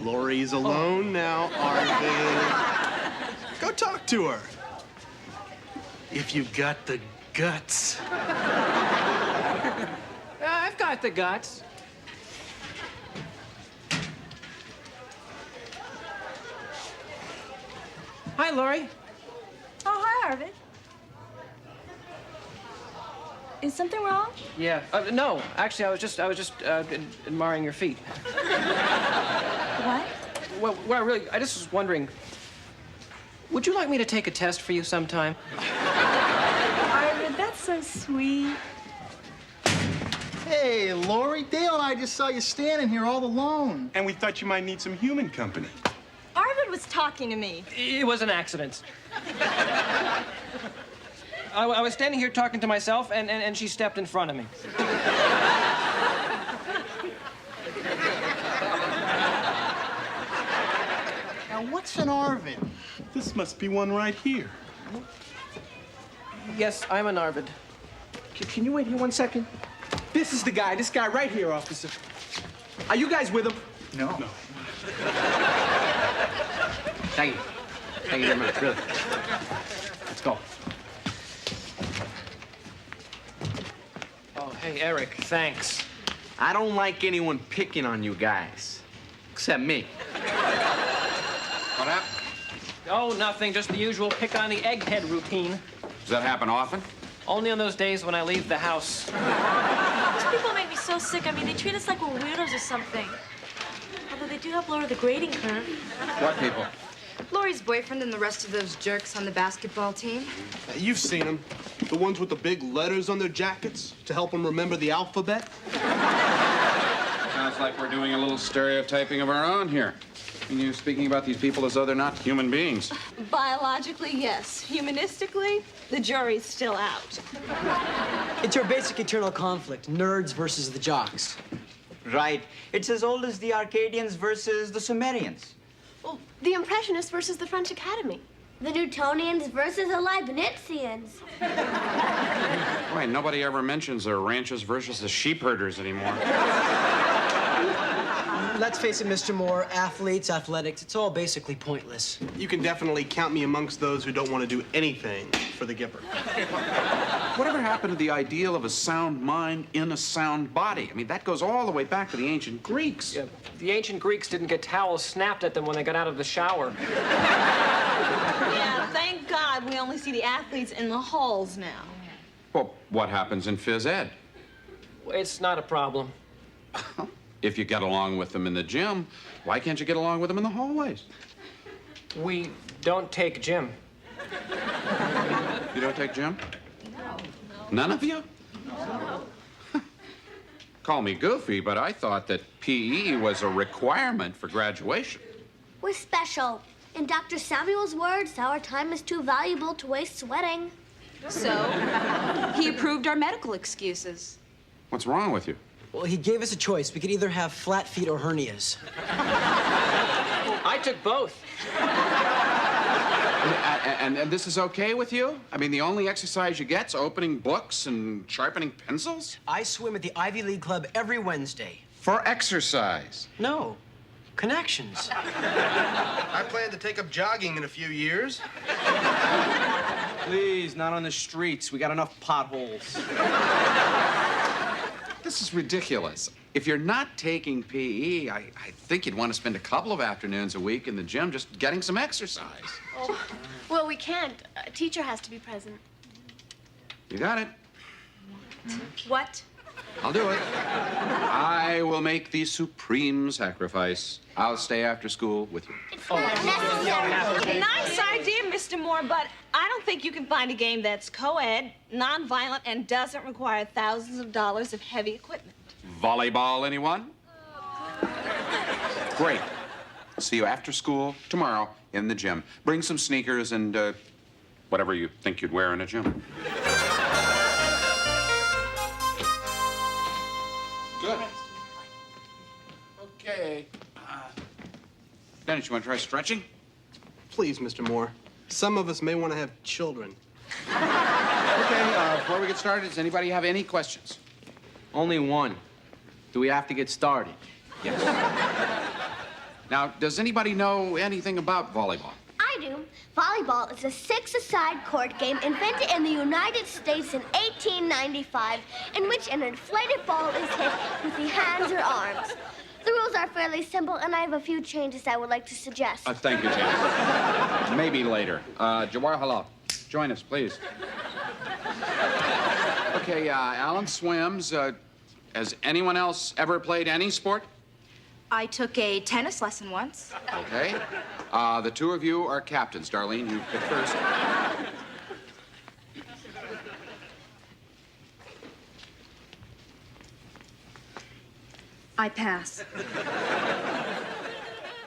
Lori's alone now, Arvid. Go talk to her. If you've got the guts. I've got the guts. Hi, Lori. Oh, hi, Arvid. Is something wrong? Yeah. No, actually, I was just admiring your feet. What? Well, I just was wondering, would you like me to take a test for you sometime? Arvid, that's so sweet. Hey, Lori, Dale and I just saw you standing here all alone. And we thought you might need some human company. Arvid was talking to me. It was an accident. I was standing here talking to myself, and she stepped in front of me. Now, what's an Arvid? This must be one right here. Yes, I'm an Arvid. Can you wait here 1 second? This is the guy, this guy right here, officer. Are you guys with him? No. Thank you. Thank you very much, really. Let's go. Oh, hey, Eric, thanks. I don't like anyone picking on you guys. Except me. What happened? Oh, nothing, just the usual pick on the egghead routine. Does that happen often? Only on those days when I leave the house. These people make me so sick. I mean, they treat us like we're weirdos or something. Although they do help lower the grading curve. What people? Lori's boyfriend and the rest of those jerks on the basketball team. You've seen them. The ones with the big letters on their jackets to help them remember the alphabet. Sounds like we're doing a little stereotyping of our own here. I mean, you're speaking about these people as though they're not human beings. Biologically, yes. Humanistically, the jury's still out. It's your basic eternal conflict, nerds versus the jocks. Right. It's as old as the Arcadians versus the Sumerians. Well, the Impressionists versus the French Academy. The Newtonians versus the Leibnizians. Wait, nobody ever mentions the ranchers versus the sheep herders anymore. Let's face it, Mr. Moore, athletes, athletics, it's all basically pointless. You can definitely count me amongst those who don't want to do anything for the Gipper. Whatever happened to the ideal of a sound mind in a sound body? I mean, that goes all the way back to the ancient Greeks. Yeah, the ancient Greeks didn't get towels snapped at them when they got out of the shower. Yeah, thank God we only see the athletes in the halls now. Well, what happens in phys ed? It's not a problem. If you get along with them in the gym, why can't you get along with them in the hallways? We don't take gym. You don't take gym? No. None of you? No. Call me goofy, but I thought that PE was a requirement for graduation. We're special. In Dr. Samuel's words, our time is too valuable to waste sweating. So, he approved our medical excuses. What's wrong with you? Well, he gave us a choice. We could either have flat feet or hernias. I took both. And this is okay with you? I mean, the only exercise you get's opening books and sharpening pencils? I swim at the Ivy League Club every Wednesday. For exercise? No. Connections. I plan to take up jogging in a few years. Please, not on the streets. We got enough potholes. This is ridiculous. If you're not taking PE, I think you'd want to spend a couple of afternoons a week in the gym just getting some exercise. Oh, well, we can't. A teacher has to be present. You got it. What? I'll do it. I will make the supreme sacrifice. I'll stay after school with you. It's not necessary. Nice idea, Mr. Moore, but I don't think you can find a game that's co-ed, non-violent, and doesn't require thousands of dollars of heavy equipment. Volleyball, anyone? Great. See you after school tomorrow in the gym. Bring some sneakers and whatever you think you'd wear in a gym. Good. Okay. Dennis, you want to try stretching? Please, Mr. Moore. Some of us may want to have children. Okay, before we get started, does anybody have any questions? Only one. Do we have to get started? Yes. Now, does anybody know anything about volleyball? I do. Volleyball is a six-a-side court game invented in the United States in 1895, in which an inflated ball is hit with the hands or arms. The rules are fairly simple, and I have a few changes I would like to suggest. Thank you, Janet. Maybe later. Jawar Halal, join us, please. Okay, Alan swims. Has anyone else ever played any sport? I took a tennis lesson once. Okay. The two of you are captains. Darlene, you pick first. I pass.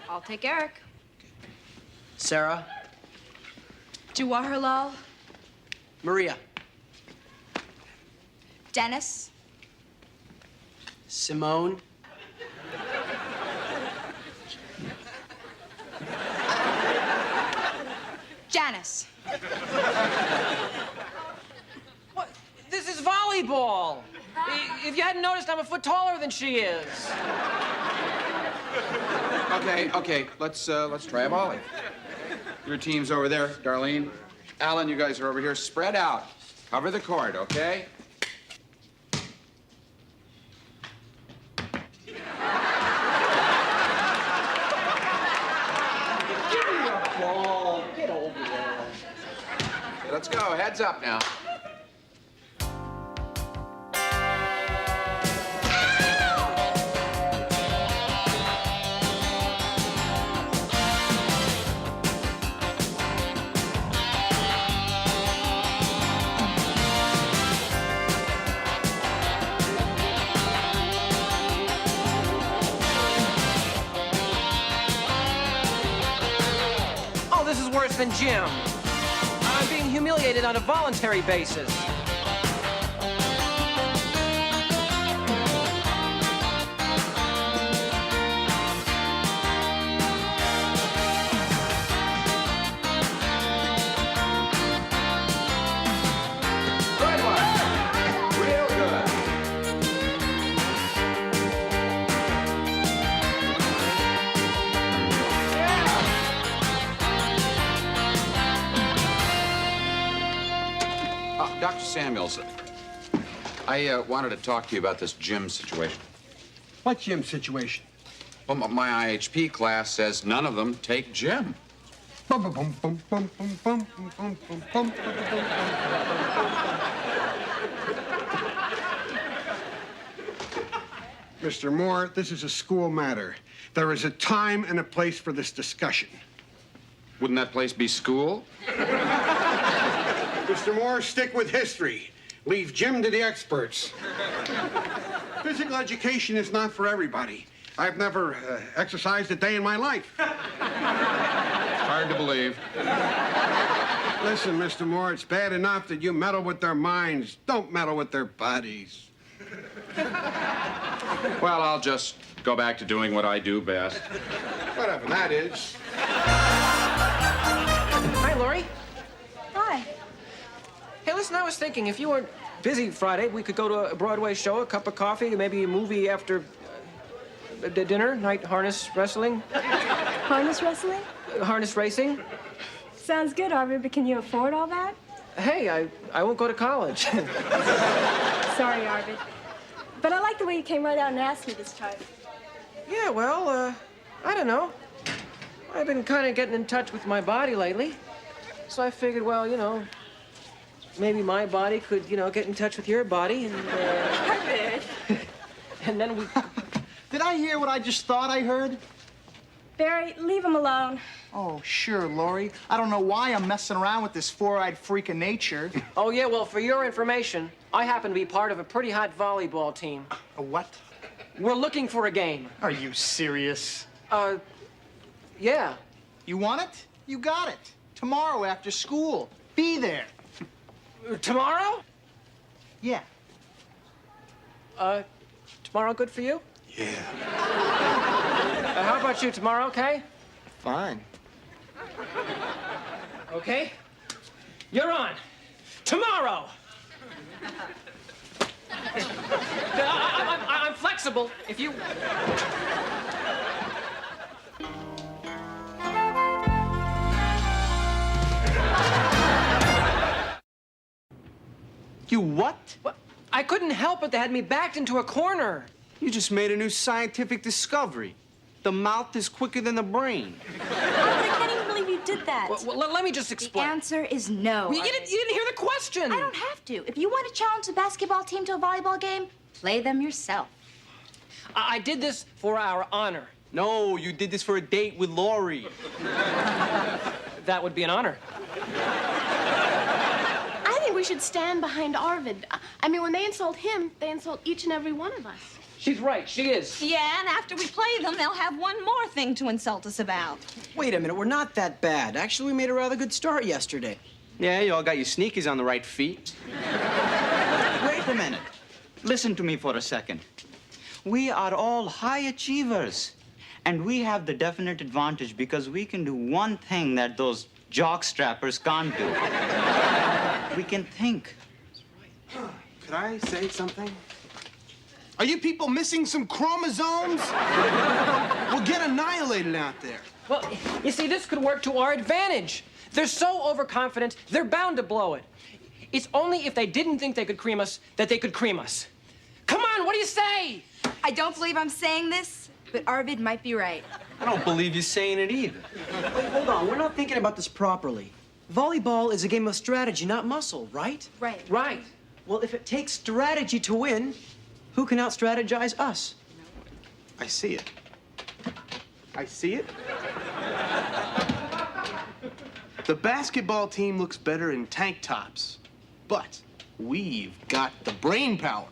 I'll take Eric. Sarah. Jawaharlal. Maria. Dennis. Simone. Janice. What? This is volleyball. If you hadn't noticed, I'm a foot taller than she is. Okay. Let's try a volley. Your team's over there, Darlene. Alan, you guys are over here. Spread out. Cover the court, okay? Ball. Get over there. Okay, let's go. Heads up now. Oh, this is worse than gym. I'm being humiliated on a voluntary basis. Good one. Real good. Dr. Samuels, I wanted to talk to you about this gym situation. What gym situation? Well, my IHP class says none of them take gym. Bum, bum, bum, bum, bum, bum, bum, bum, bum, bum, bum. Mr. Moore, this is a school matter. There is a time and a place for this discussion. Wouldn't that place be school? Mr. Moore, stick with history. Leave gym to the experts. Physical education is not for everybody. I've never exercised a day in my life. Hard to believe. Listen, Mr. Moore, it's bad enough that you meddle with their minds. Don't meddle with their bodies. Well, I'll just go back to doing what I do best. Whatever that is. Hi, Lori. Hi. Hey, listen, I was thinking if you weren't busy Friday, we could go to a Broadway show, a cup of coffee, maybe a movie after dinner, night harness wrestling. Harness wrestling? Harness racing. Sounds good, Arvid, but can you afford all that? Hey, I won't go to college. Sorry, Arvid. But I like the way you came right out and asked me this time. Yeah, well, I don't know. I've been kind of getting in touch with my body lately. So I figured, well, you know, maybe my body could, you know, get in touch with your body and, Arvid! and then we... Did I hear what I just thought I heard? Barry, leave him alone. Oh, sure, Lori. I don't know why I'm messing around with this four-eyed freak of nature. Oh, yeah, well, for your information, I happen to be part of a pretty hot volleyball team. A what? We're looking for a game. Are you serious? Yeah. You want it? You got it. Tomorrow after school. Be there. Tomorrow? Yeah. Tomorrow good for you? Yeah. How about you tomorrow, okay? Fine. Okay. You're on. Tomorrow. I'm flexible if you... You what? Well, I couldn't help it. They had me backed into a corner. You just made a new scientific discovery. The mouth is quicker than the brain. I can't even believe you did that. Well, let me just The explain. answer is no. Well, you didn't hear the question. I don't have to. If you want to challenge the basketball team to a volleyball game, play them yourself. I did this for our honor. No, you did this for a date with Lori. That would be an honor. I think we should stand behind Arvid. I mean, when they insult him, they insult each and every one of us. She's right. She is. Yeah, and after we play them, they'll have one more thing to insult us about. Wait a minute, we're not that bad. Actually, we made a rather good start yesterday. Yeah, you all got your sneakers on the right feet. Wait a minute. Listen to me for a second. We are all high achievers. And we have the definite advantage because we can do one thing that those jock strappers can't do. We can think. Could I say something? Are you people missing some chromosomes? We'll get annihilated out there. Well, you see, this could work to our advantage. They're so overconfident, they're bound to blow it. It's only if they didn't think they could cream us that they could cream us. Come on, what do you say? I don't believe I'm saying this, but Arvid might be right. I don't believe you're saying it either. Wait, hold on. We're not thinking about this properly. Volleyball is a game of strategy, not muscle, right? Right. Right. Well, if it takes strategy to win, who can out-strategize us? I see it. I see it. The basketball team looks better in tank tops, but we've got the brain power.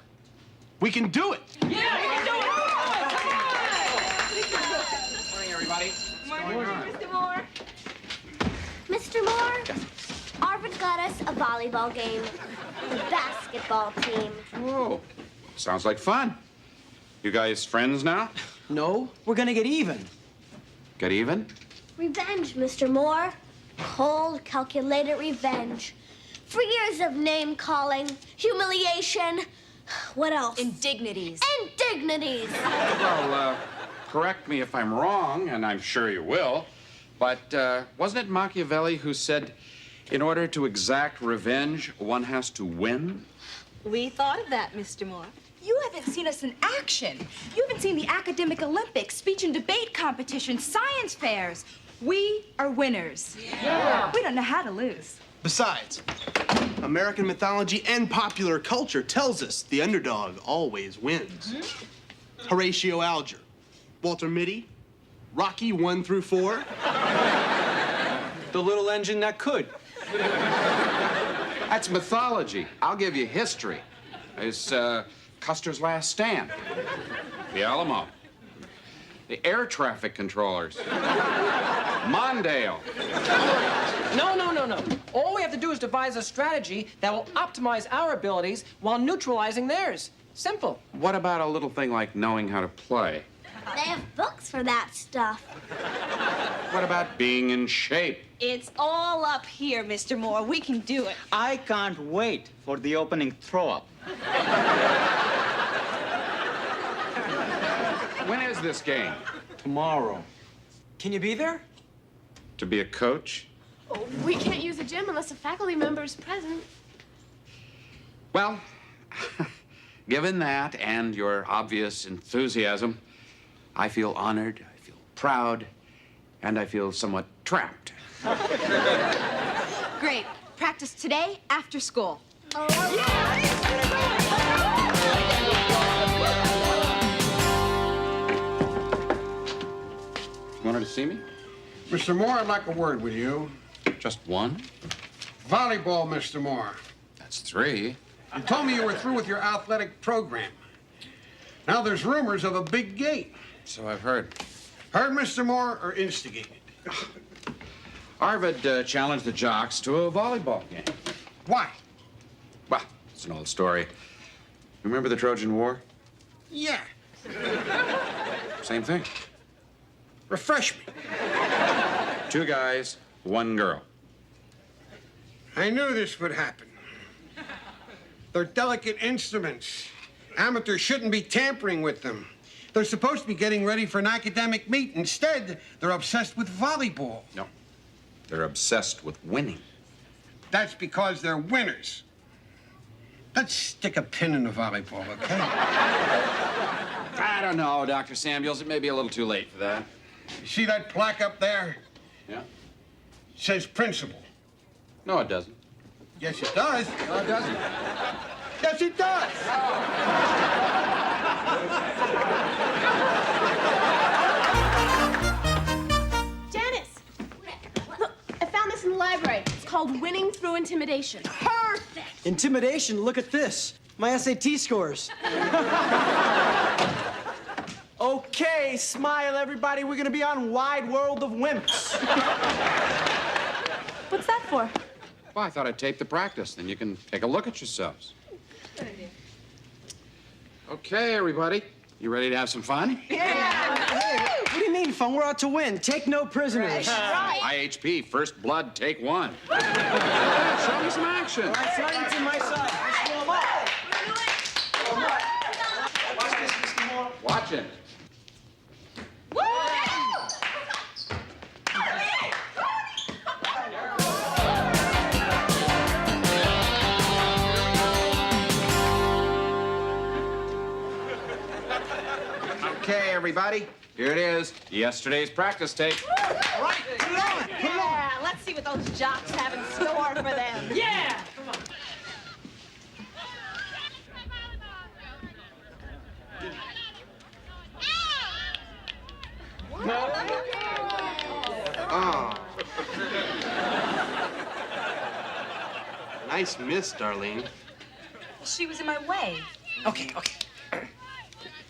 We can do it. Yeah, we can do it. Morning, everybody. Morning, Mr. Moore. Mr. Moore, Arvid got us a volleyball game. The basketball team. Whoa. Sounds like fun. You guys friends now? No, we're gonna get even. Get even? Revenge, Mr. Moore. Cold, calculated revenge. For years of name-calling, humiliation. What else? Indignities. Indignities. Well, correct me if I'm wrong, and I'm sure you will, but wasn't it Machiavelli who said, in order to exact revenge, one has to win? We thought of that, Mr. Moore. You haven't seen us in action. You haven't seen the academic Olympics, speech and debate competitions, science fairs. We are winners. Yeah. We don't know how to lose. Besides, American mythology and popular culture tells us the underdog always wins. Horatio Alger, Walter Mitty, Rocky 1 through 4. The little engine that could. That's mythology. I'll give you history. It's Custer's Last Stand, the Alamo, the air traffic controllers, Mondale. No. All we have to do is devise a strategy that will optimize our abilities while neutralizing theirs. Simple. What about a little thing like knowing how to play? They have books for that stuff. What about being in shape? It's all up here, Mr. Moore. We can do it. I can't wait for the opening throw-up. When is this game? Tomorrow. Can you be there? To be a coach? Oh, we can't use the gym unless a faculty member is present. Well, given that and your obvious enthusiasm, I feel honored, I feel proud, and I feel somewhat trapped. Great. Practice today after school. You wanted to see me? Mr. Moore, I'd like a word with you. Just one? Volleyball, Mr. Moore. That's three. You told me you were through with your athletic program. Now there's rumors of a big game. So I've heard. Heard, Mr. Moore, or instigated? Arvid challenged the jocks to a volleyball game. Why? Well, it's an old story. Remember the Trojan War? Yeah. Same thing. Refresh me. 2 guys, 1 girl. I knew this would happen. They're delicate instruments. Amateurs shouldn't be tampering with them. They're supposed to be getting ready for an academic meet. Instead, they're obsessed with volleyball. No, they're obsessed with winning. That's because they're winners. Let's stick a pin in the volleyball, okay? I don't know, Dr. Samuels. It may be a little too late for that. You see that plaque up there? Yeah? It says principal. No, it doesn't. Yes, it does. No, it doesn't. Yes, it does. Janice! Look, I found this in the library. It's called Winning Through Intimidation. Perfect! Intimidation, look at this. My SAT scores. Okay, smile, everybody. We're gonna be on Wide World of Wimps. What's that for? Well, I thought I'd tape the practice, then you can take a look at yourselves. Okay, everybody. You ready to have some fun? What do you mean, fun? We're out to win. Take no prisoners. IHP, first blood, take one. Show me some action. All right, Sergeant's in my side. Let's roll 'em up. Watch this, Mr. Moore. Watch it. Okay, everybody. Here it is. Yesterday's practice tape. Right, put it on. Yeah, let's see what those jocks have in store for them. Yeah! Come on. Oh. Nice miss, Darlene. She was in my way. Okay.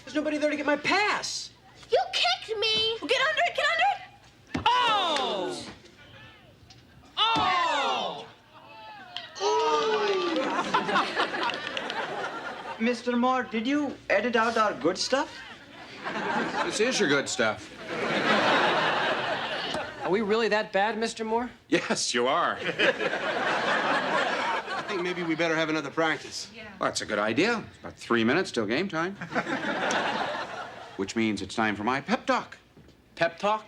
There's nobody there to get my pass. You kicked me! Well, get under it, get under it! Oh! Oh! Mr. Moore, did you edit out our good stuff? This is your good stuff. Are we really that bad, Mr. Moore? Yes, you are. I think maybe we better have another practice. Well, that's a good idea. It's about 3 minutes till game time. Which means it's time for my pep talk. Pep talk?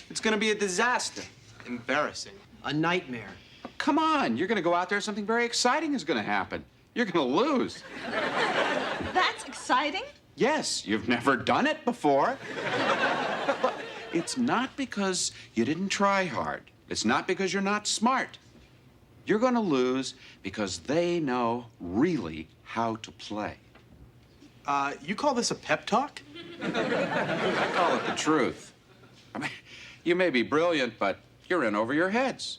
It's gonna be a disaster. Embarrassing. A nightmare. Come on, you're gonna go out there, something very exciting is gonna happen. You're gonna lose. That's exciting. Yes, you've never done it before. But it's not because you didn't try hard. It's not because you're not smart. You're gonna lose because they know really how to play. You call this a pep talk? I call it the truth. I mean, you may be brilliant, but you're in over your heads.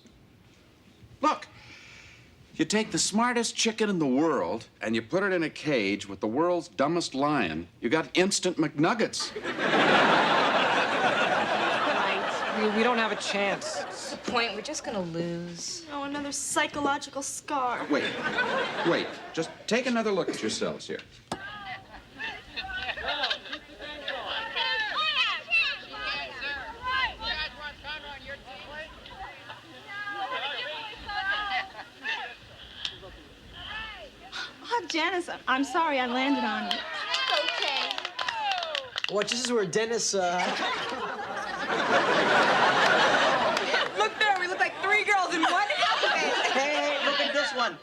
Look, you take the smartest chicken in the world and you put it in a cage with the world's dumbest lion, you got instant McNuggets. We don't have a chance. What's the point? We're just gonna lose. Oh, another psychological scar. Wait, just take another look at yourselves here. Oh, Janice, I'm sorry I landed on you. Okay. Watch, this is where Dennis, Look there, we look like 3 girls in one outfit. Hey, look at this one.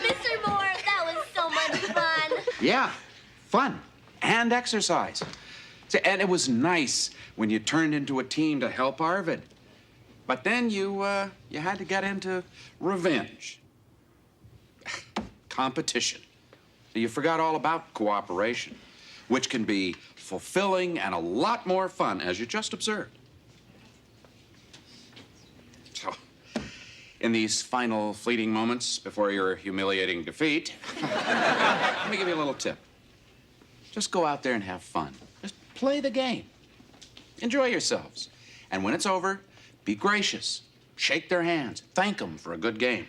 Mr. Moore, that was so much fun. Yeah, fun and exercise. And it was nice when you turned into a team to help Arvid. But then you had to get into revenge. Competition. So you forgot all about cooperation, which can be fulfilling and a lot more fun, as you just observed. So, in these final fleeting moments before your humiliating defeat, let me give you a little tip. Just go out there and have fun. Just play the game. Enjoy yourselves. And when it's over, be gracious. Shake their hands. Thank them for a good game.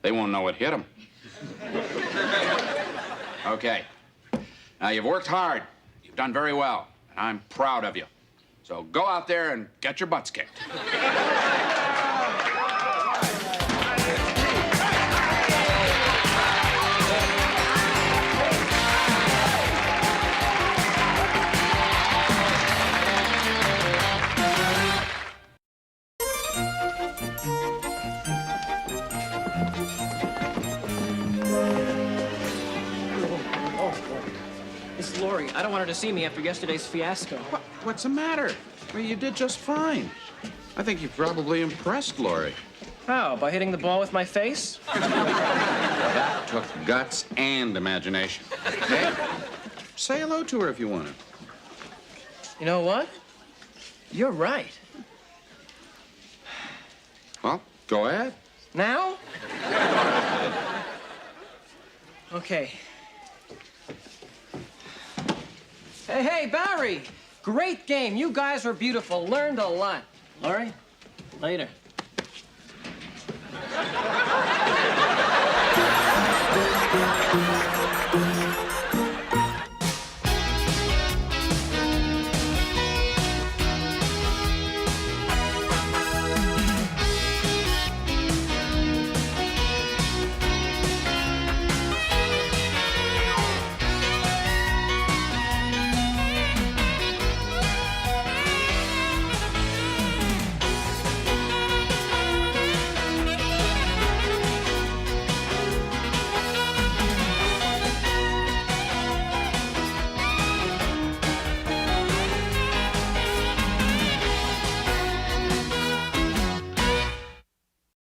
They won't know what hit them. Okay. Now, you've worked hard. You've done very well. And I'm proud of you. So go out there and get your butts kicked. wanted to see me after yesterday's fiasco. What's the matter? Well, you did just fine. I think you probably impressed Lori. How? By hitting the ball with my face? That took guts and imagination. Hey, say hello to her if you want to. You know what? You're right. Well, go ahead. Now? Okay. Hey, Barry! Great game. You guys were beautiful. Learned a lot. Laurie, later.